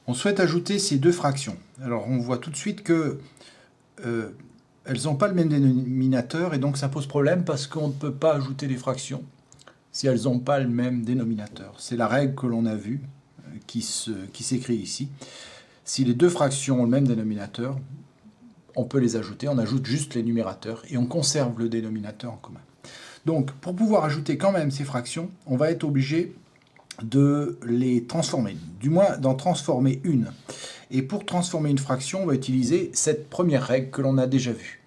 On souhaite ajouter ces deux fractions. Alors on voit tout de suite que elles n'ont pas le même dénominateur et donc ça pose problème parce qu'on ne peut pas ajouter des fractions si elles n'ont pas le même dénominateur. C'est la règle que l'on a vue qui s'écrit ici. Si les deux fractions ont le même dénominateur, on peut les ajouter, on ajoute juste les numérateurs et on conserve le dénominateur en commun. Donc pour pouvoir ajouter quand même ces fractions, on va être obligé de les transformer, du moins d'en transformer une. Et pour transformer une fraction, on va utiliser cette première règle que l'on a déjà vue.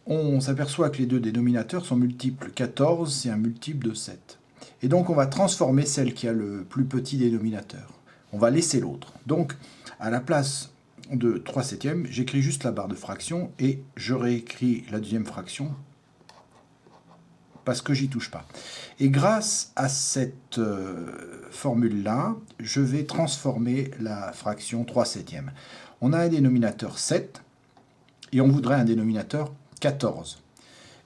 On s'aperçoit que les deux dénominateurs sont multiples. 14, c'est un multiple de 7. Et donc on va transformer celle qui a le plus petit dénominateur. On va laisser l'autre. Donc à la place de 3 septièmes, j'écris juste la barre de fraction et je réécris la deuxième fraction parce que j'y touche pas. Et grâce à cette formule-là, je vais transformer la fraction 3 septièmes. On a un dénominateur 7 et on voudrait un dénominateur 14.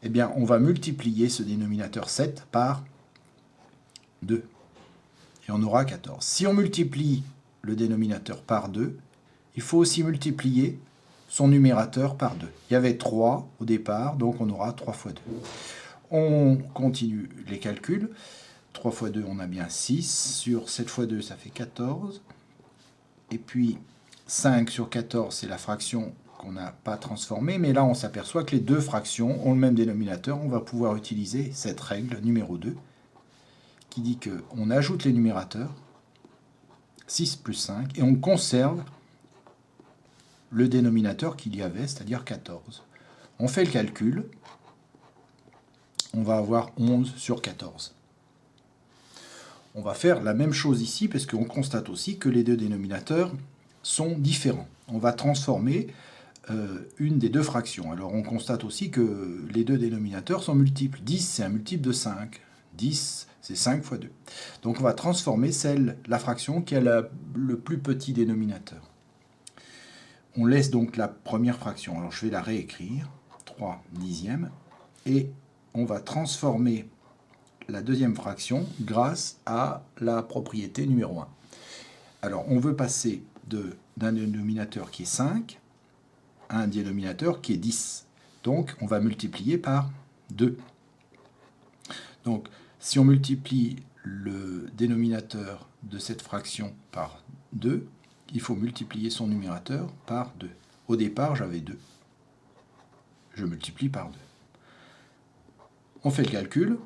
Eh bien, on va multiplier ce dénominateur 7 par 2. Et on aura 14. Si on multiplie le dénominateur par 2, il faut aussi multiplier son numérateur par 2. Il y avait 3 au départ, donc on aura 3 fois 2. On continue les calculs. 3 fois 2, on a bien 6. Sur 7 fois 2, ça fait 14. Et puis 5 sur 14, c'est la fraction qu'on n'a pas transformée. Mais là, on s'aperçoit que les deux fractions ont le même dénominateur. On va pouvoir utiliser cette règle numéro 2 qui dit qu'on ajoute les numérateurs, 6 plus 5, et on conserve le dénominateur qu'il y avait, c'est-à-dire 14. On fait le calcul. On va avoir 11 sur 14. On va faire la même chose ici, parce qu'on constate aussi que les deux dénominateurs sont différents. On va transformer une des deux fractions. Alors on constate aussi que les deux dénominateurs sont multiples. 10, c'est un multiple de 5. 10, c'est 5 fois 2. Donc on va transformer la fraction qui a le plus petit dénominateur. On laisse donc la première fraction. Alors je vais la réécrire. 3 dixièmes. Et on va transformer la deuxième fraction grâce à la propriété numéro 1. Alors, on veut passer d'un dénominateur qui est 5 à un dénominateur qui est 10. Donc, on va multiplier par 2. Donc, si on multiplie le dénominateur de cette fraction par 2, il faut multiplier son numérateur par 2. Au départ, j'avais 2. Je multiplie par 2. On fait le calcul.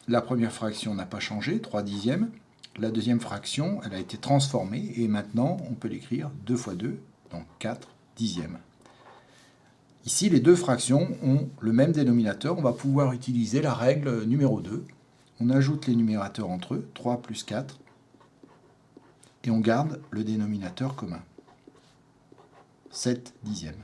La première fraction n'a pas changé, 3 dixièmes. La deuxième fraction, elle a été transformée. Et maintenant, on peut l'écrire 2 fois 2, donc 4 dixièmes. Ici, les deux fractions ont le même dénominateur. On va pouvoir utiliser la règle numéro 2. On ajoute les numérateurs entre eux, 3 plus 4. Et on garde le dénominateur commun, 7 dixièmes.